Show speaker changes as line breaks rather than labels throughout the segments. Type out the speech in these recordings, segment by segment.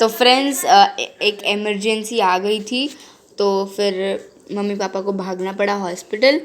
तो फ्रेंड्स एक इमरजेंसी आ गई थी, तो फिर मम्मी पापा को भागना पड़ा हॉस्पिटल।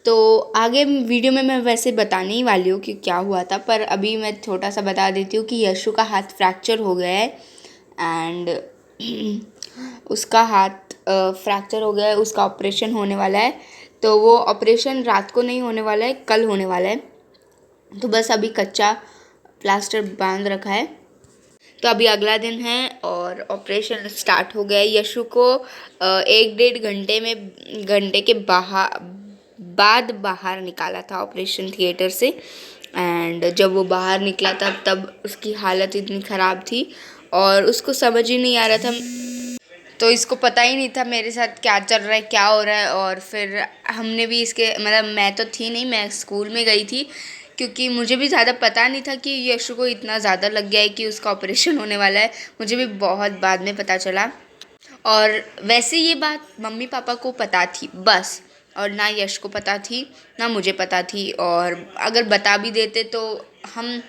तो आगे वीडियो में मैं वैसे बताने ही वाली हूँ कि क्या हुआ था, पर अभी मैं छोटा सा बता देती हूँ कि यशु का हाथ फ्रैक्चर हो गया है एंड उसका हाथ फ्रैक्चर हो गया है, उसका ऑपरेशन होने वाला है। तो वो ऑपरेशन रात को नहीं होने वाला है, कल होने वाला है। तो बस अभी कच्चा प्लास्टर बांध रखा है। तो अभी अगला दिन है और ऑपरेशन स्टार्ट हो गया है। यशु को 1 डेढ़ घंटे के बाद बाहर निकाला था ऑपरेशन थिएटर से। एंड जब वो बाहर निकला तब उसकी हालत इतनी ख़राब थी और उसको समझ ही नहीं आ रहा था। तो इसको पता ही नहीं था मेरे साथ क्या चल रहा है, क्या हो रहा है। और फिर हमने भी इसके मतलब मैं तो थी नहीं, मैं स्कूल में गई थी, क्योंकि मुझे भी ज़्यादा पता नहीं था कि यशु को इतना ज़्यादा लग गया है कि उसका ऑपरेशन होने वाला है। मुझे भी बहुत बाद में पता चला। और वैसे ये बात मम्मी पापा को पता थी बस, और ना यश को पता थी ना मुझे पता थी। और अगर बता भी देते तो हम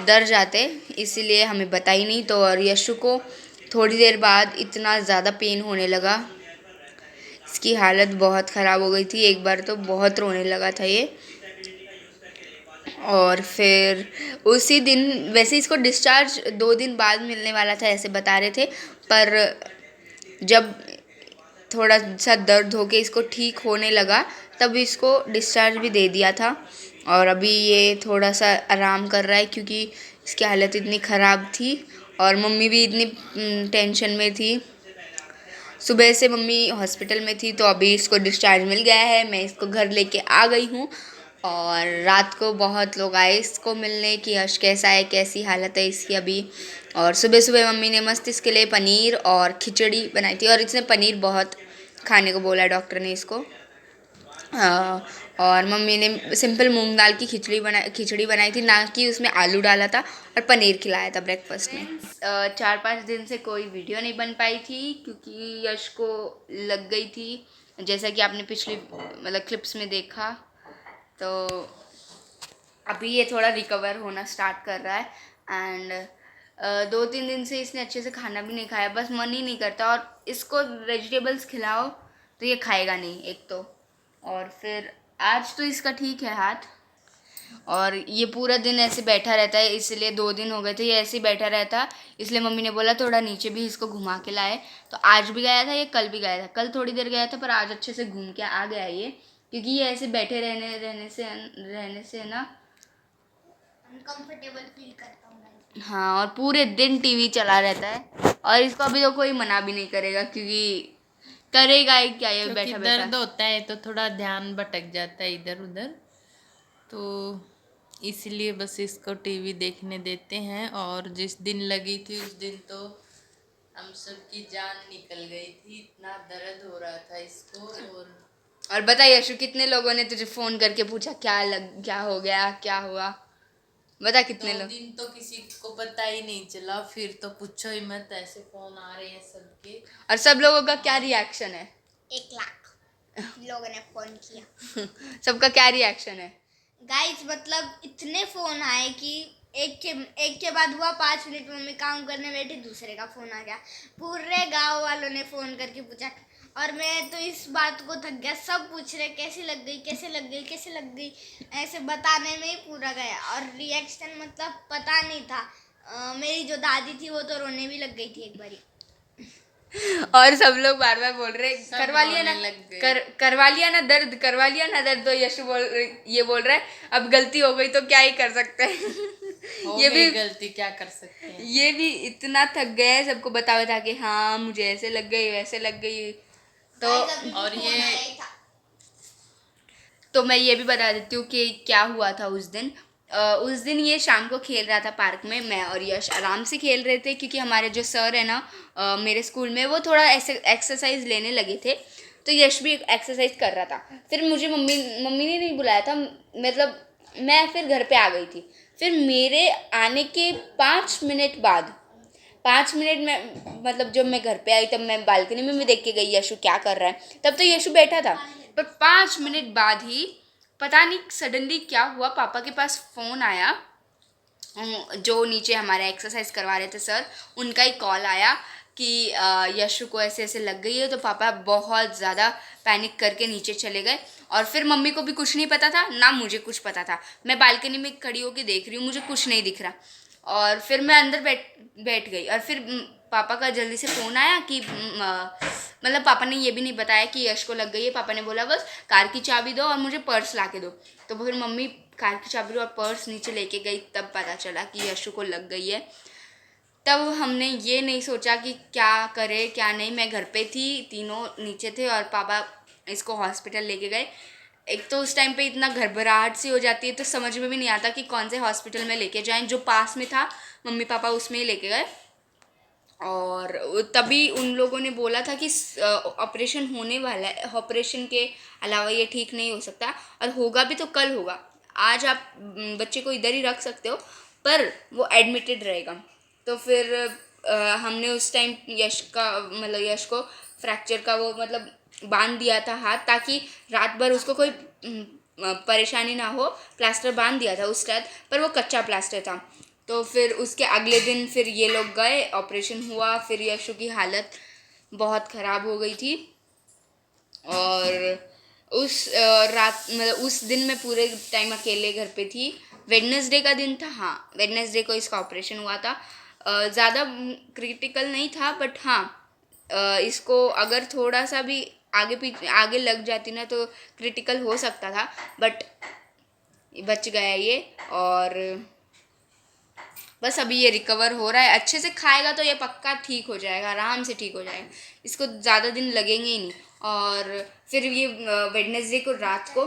डर जाते, इसीलिए हमें बता ही नहीं। तो और यशु को थोड़ी देर बाद इतना ज़्यादा पेन होने लगा, इसकी हालत बहुत ख़राब हो गई थी। एक बार तो बहुत रोने लगा था ये। और फिर उसी दिन वैसे इसको डिस्चार्ज 2 दिन बाद मिलने वाला था ऐसे बता रहे थे, पर जब थोड़ा सा दर्द होके इसको ठीक होने लगा तब इसको डिस्चार्ज भी दे दिया था। और अभी ये थोड़ा सा आराम कर रहा है क्योंकि इसकी हालत इतनी ख़राब थी और मम्मी भी इतनी टेंशन में थी। सुबह से मम्मी हॉस्पिटल में थी, तो अभी इसको डिस्चार्ज मिल गया है। मैं इसको घर लेके आ गई हूँ और रात को बहुत लोग आए इसको मिलने कि यश कैसा है, कैसी हालत है इसकी अभी। और सुबह सुबह मम्मी ने मस्त इसके लिए पनीर और खिचड़ी बनाई थी, और इसने पनीर बहुत खाने को बोला डॉक्टर ने इसको। और मम्मी ने सिंपल मूंग दाल की खिचड़ी बनाई थी, ना कि उसमें आलू डाला था, और पनीर खिलाया था ब्रेकफास्ट में। 4-5 दिन से कोई वीडियो नहीं बन पाई थी क्योंकि यश को लग गई थी, जैसा कि आपने पिछली मतलब क्लिप्स में देखा। तो अभी ये थोड़ा रिकवर होना स्टार्ट कर रहा है। एंड 2-3 दिन से इसने अच्छे से खाना भी नहीं खाया, बस मन ही नहीं करता। और इसको वेजिटेबल्स खिलाओ तो ये खाएगा नहीं एक तो। और फिर आज तो इसका ठीक है हाथ, और ये पूरा दिन ऐसे बैठा रहता है, इसलिए 2 दिन हो गए थे ये ऐसे ही बैठा रहता। इसलिए मम्मी ने बोला थोड़ा नीचे भी इसको घुमा के लाए। तो आज भी गया था ये, कल भी गया था। कल थोड़ी देर गया था पर आज अच्छे से घूम के आ गया ये, क्योंकि ये ऐसे बैठे रहने से ना
अनकंफर्टेबल फील करता हूँ।
हाँ, और पूरे दिन टीवी चला रहता है। और इसको अभी तो कोई मना भी नहीं करेगा, क्योंकि करेगा ही क्या, ये बैठा बैठा
दर्द होता है तो थोड़ा ध्यान भटक जाता है इधर उधर, तो इसलिए बस इसको टीवी देखने देते हैं। और जिस दिन लगी थी उस दिन तो हम सब की जान निकल गई थी, इतना दर्द हो रहा था इसको।
और बता यशु, कितने लोगों ने तुझे फोन करके पूछा क्या हो गया, क्या हुआ? बता कितने
2
लोग।
दिन तो किसी को पता ही नहीं चला, फिर तो पूछो ही मत, ऐसे फोन आ रहे हैं सबके।
और सब लोगों का क्या रिएक्शन है?
1 लाख लोगों ने फोन किया।
सबका क्या रिएक्शन है?
गाइस मतलब इतने फोन आए कि एक के बाद हुआ 5 मिनट में मम्मी काम करने बैठी, दूसरे का फोन आ गया। पूरे गांव वालों ने फोन करके पूछा, और मैं तो इस बात को थक गया। सब पूछ रहे कैसे लग गई, कैसे लग गई, कैसे लग गई, ऐसे बताने में ही पूरा गया। और रिएक्शन मतलब पता नहीं था। मेरी जो दादी थी वो तो रोने भी लग गई थी एक बारी।
और सब लोग बार बार बोल रहे करवा लिया ना,
लग गए।
करवा लिया ना दर्द, करवा लिया ना दर्द। तो यशु बोल रहा है अब गलती हो गई तो क्या ही कर सकते हैं। ये भी
गलती क्या कर सकते हैं।
ये भी इतना थक गया है सबको बता बता के, हाँ मुझे ऐसे लग गई वैसे लग गई। तो
और ये
तो मैं ये भी बता देती हूँ कि क्या हुआ था उस दिन ये शाम को खेल रहा था पार्क में। मैं और यश आराम से खेल रहे थे, क्योंकि हमारे जो सर है ना मेरे स्कूल में, वो थोड़ा ऐसे एक्सरसाइज लेने लगे थे। तो यश भी एक्सरसाइज कर रहा था। फिर मुझे मम्मी ने नहीं बुलाया था, मतलब मैं फिर घर पे आ गई थी। फिर मेरे आने के 5 मिनट बाद, 5 मिनट में मतलब जब मैं घर पे आई तब मैं बालकनी में भी देख के गई यशु क्या कर रहा है। तब तो यशु बैठा था, पर 5 मिनट बाद ही पता नहीं सडनली क्या हुआ, पापा के पास फ़ोन आया जो नीचे हमारे एक्सरसाइज करवा रहे थे सर, उनका ही कॉल आया कि यशु को ऐसे ऐसे लग गई है। तो पापा बहुत ज़्यादा पैनिक करके नीचे चले गए और फिर मम्मी को भी कुछ नहीं पता था, ना मुझे कुछ पता था। मैं बालकनी में खड़ी होकर देख रही हूँ, मुझे कुछ नहीं दिख रहा। और फिर मैं अंदर बैठ गई और फिर पापा का जल्दी से फ़ोन आया कि मतलब पापा ने ये भी नहीं बताया कि यश को लग गई है। पापा ने बोला बस कार की चाबी दो और मुझे पर्स ला के दो। तो फिर मम्मी कार की चाबी और पर्स नीचे लेके गई, तब पता चला कि यशु को लग गई है। तब हमने ये नहीं सोचा कि क्या करे क्या नहीं। मैं घर पे थी, तीनों नीचे थे और पापा इसको हॉस्पिटल लेके गए। एक तो उस टाइम पे इतना घबराहट सी हो जाती है, तो समझ में भी नहीं आता कि कौन से हॉस्पिटल में लेके जाएं। जो पास में था मम्मी पापा उसमें ही लेके गए। और तभी उन लोगों ने बोला था कि ऑपरेशन होने वाला है, ऑपरेशन के अलावा ये ठीक नहीं हो सकता, और होगा भी तो कल होगा। आज आप बच्चे को इधर ही रख सकते हो, पर वो एडमिटेड रहेगा। तो फिर हमने उस टाइम यश को फ्रैक्चर का वो मतलब बांध दिया था हाथ, ताकि रात भर उसको कोई परेशानी ना हो। प्लास्टर बांध दिया था उस रात, पर वो कच्चा प्लास्टर था। तो फिर उसके अगले दिन फिर ये लोग गए, ऑपरेशन हुआ। फिर यशु की हालत बहुत ख़राब हो गई थी। और उस रात मतलब उस दिन मैं पूरे टाइम अकेले घर पे थी। वेडनेसडे का दिन था, हाँ वेडनेसडे को इसका ऑपरेशन हुआ था। ज़्यादा क्रिटिकल नहीं था, बट हाँ इसको अगर थोड़ा सा भी आगे लग जाती ना तो क्रिटिकल हो सकता था, बट बच गया ये। और बस अभी ये रिकवर हो रहा है, अच्छे से खाएगा तो ये पक्का ठीक हो जाएगा, आराम से ठीक हो जाएगा। इसको ज़्यादा दिन लगेंगे ही नहीं। और फिर ये वेडनेसडे को रात को,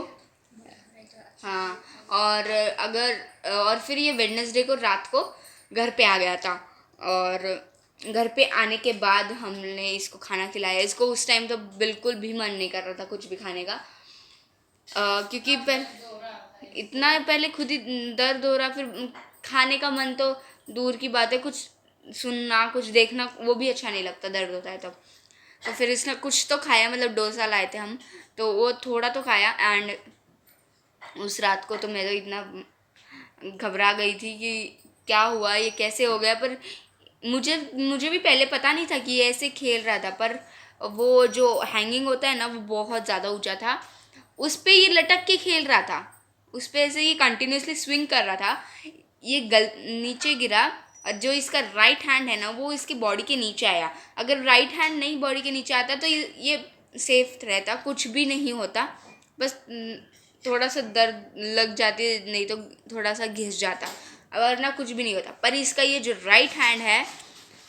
हाँ और फिर ये वेडनेसडे को रात को घर पे आ गया था। और घर पे आने के बाद हमने इसको खाना खिलाया। इसको उस टाइम तो बिल्कुल भी मन नहीं कर रहा था कुछ भी खाने का, क्योंकि इतना पहले खुद ही दर्द हो रहा, फिर खाने का मन तो दूर की बात है, कुछ सुनना कुछ देखना वो भी अच्छा नहीं लगता, दर्द होता है तब। तो फिर इसने कुछ तो खाया, मतलब डोसा लाए थे हम, तो वो थोड़ा तो खाया। एंड उस रात को तो मैं तो इतना घबरा गई थी कि क्या हुआ, ये कैसे हो गया। पर मुझे भी पहले पता नहीं था कि ये ऐसे खेल रहा था, पर वो जो हैंगिंग होता है ना वो बहुत ज़्यादा ऊंचा था, उस पर ये लटक के खेल रहा था। उस पर ऐसे ये कंटिन्यूसली स्विंग कर रहा था। ये नीचे गिरा और जो इसका राइट हैंड है ना वो इसकी बॉडी के नीचे आया। अगर राइट हैंड नहीं बॉडी के नीचे आता तो ये सेफ रहता, कुछ भी नहीं होता। बस थोड़ा सा दर्द लग जाती, नहीं तो थोड़ा सा घिस जाता, वरना कुछ भी नहीं होता। पर इसका ये जो राइट हैंड है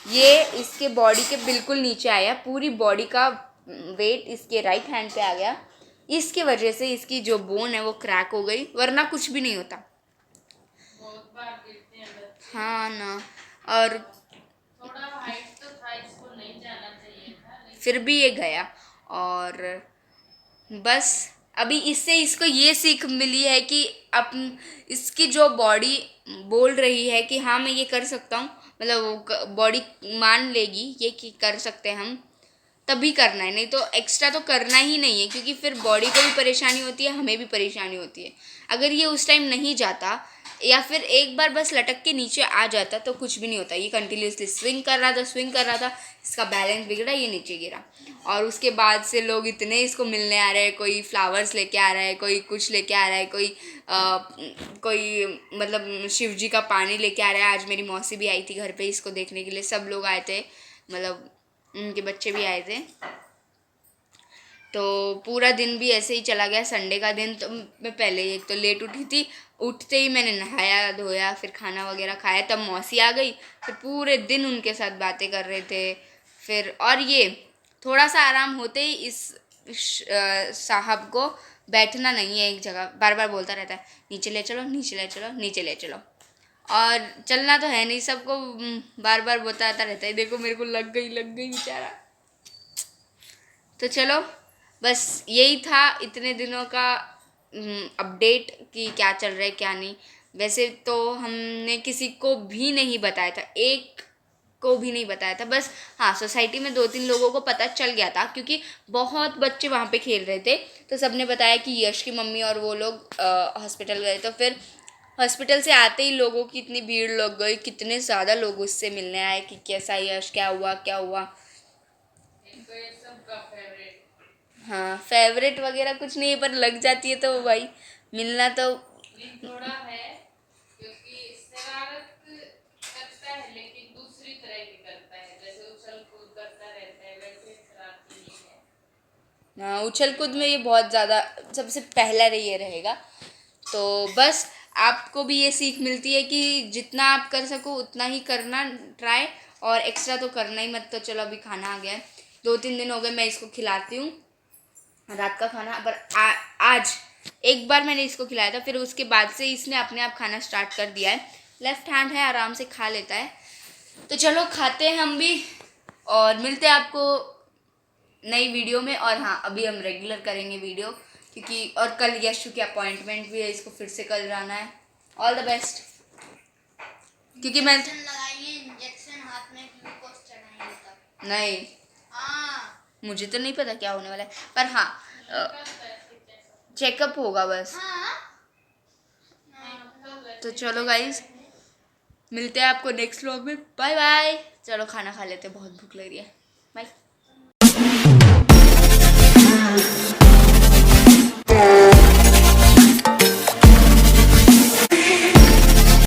ये इसके बॉडी के बिल्कुल नीचे आया, पूरी बॉडी का वेट इसके राइट हैंड पे आ गया। इसके वजह से इसकी जो बोन है वो क्रैक हो गई, वरना कुछ भी नहीं होता।
बहुत बार गिरते हैं बच्चे।
हाँ ना, और
थोड़ा हाइट तो था, इसको नहीं जाना चाहिए था, लेकिन
फिर भी ये गया। और बस अभी इससे इसको ये सीख मिली है कि इसकी जो बॉडी बोल रही है कि हाँ मैं ये कर सकता हूँ, मतलब बॉडी मान लेगी ये कि कर सकते हैं हम, तभी करना है, नहीं तो एक्स्ट्रा तो करना ही नहीं है। क्योंकि फिर बॉडी को भी परेशानी होती है, हमें भी परेशानी होती है। अगर ये उस टाइम नहीं जाता या फिर एक बार बस लटक के नीचे आ जाता तो कुछ भी नहीं होता। ये कंटिन्यूसली स्विंग कर रहा था, इसका बैलेंस बिगड़ा, ये नीचे गिरा। और उसके बाद से लोग इतने इसको मिलने आ रहे हैं, कोई फ्लावर्स लेके आ रहा है, कोई कुछ लेके आ रहा है, कोई मतलब शिव जी का पानी लेके आ रहा है। आज मेरी मौसी भी आई थी घर पे इसको देखने के लिए, सब लोग आए थे, मतलब उनके बच्चे भी आए थे। तो पूरा दिन भी ऐसे ही चला गया। संडे का दिन तो मैं पहले एक तो लेट उठी थी, उठते ही मैंने नहाया धोया, फिर खाना वगैरह खाया, तब मौसी आ गई। फिर पूरे दिन उनके साथ बातें कर रहे थे। फिर और ये थोड़ा सा आराम होते ही साहब को बैठना नहीं है एक जगह, बार बार बोलता रहता है नीचे ले चलो नीचे ले चलो नीचे ले चलो। और चलना तो है नहीं, सबको बार बार बताता रहता है देखो मेरे को लग गई बेचारा। तो चलो बस यही था इतने दिनों का अपडेट कि क्या चल रहा है क्या नहीं। वैसे तो हमने किसी को भी नहीं बताया था, एक को भी नहीं बताया था। बस हाँ सोसाइटी में 2-3 लोगों को पता चल गया था, क्योंकि बहुत बच्चे वहाँ पे खेल रहे थे। तो सबने बताया कि यश की मम्मी और वो लोग हॉस्पिटल गए। तो फिर हॉस्पिटल से आते ही लोगों की इतनी भीड़ लग गई, कितने ज़्यादा लोग उससे मिलने आए कि कैसा यश, क्या हुआ क्या हुआ।
इनको ये सबका फेवरेट।
हाँ, फेवरेट वगैरह कुछ नहीं है, पर लग जाती है तो भाई मिलना तो।
ये थोड़ा है क्योंकि शरारत करता है लेकिन दूसरी तरह की करता है, जैसे उछल कूद करता रहता है वैसे शरारती नहीं है।
हाँ, उछल कूद में ये बहुत ज़्यादा सबसे पहला ये रहेगा। तो बस आपको भी ये सीख मिलती है कि जितना आप कर सको उतना ही करना ट्राई, और एक्स्ट्रा तो करना ही मत। तो चलो अभी खाना आ गया है, 2-3 दिन हो गए मैं इसको खिलाती हूँ रात का खाना, पर आज एक बार मैंने इसको खिलाया था, फिर उसके बाद से इसने अपने आप खाना स्टार्ट कर दिया है। लेफ्ट हैंड है, आराम से खा लेता है। तो चलो खाते हैं हम भी, और मिलते हैं आपको नई वीडियो में। और हाँ, अभी हम रेगुलर करेंगे वीडियो, क्योंकि और कल यशु की अपॉइंटमेंट भी है, इसको फिर से कल जाना है। All the best. क्योंकि मैं
इंजेक्शन लगाएंगे, इंजेक्शन हाथ में ग्लूकोज चढ़ाएंगे तब।
नहीं,
हाँ
मुझे तो नहीं पता क्या होने वाला है, पर हाँ चेकअप होगा बस।
हाँ।
तो चलो गाइज, मिलते हैं आपको नेक्स्ट व्लॉग में। Bye bye. चलो खाना खा लेते हैं, बहुत भूख लग रही है। बाय।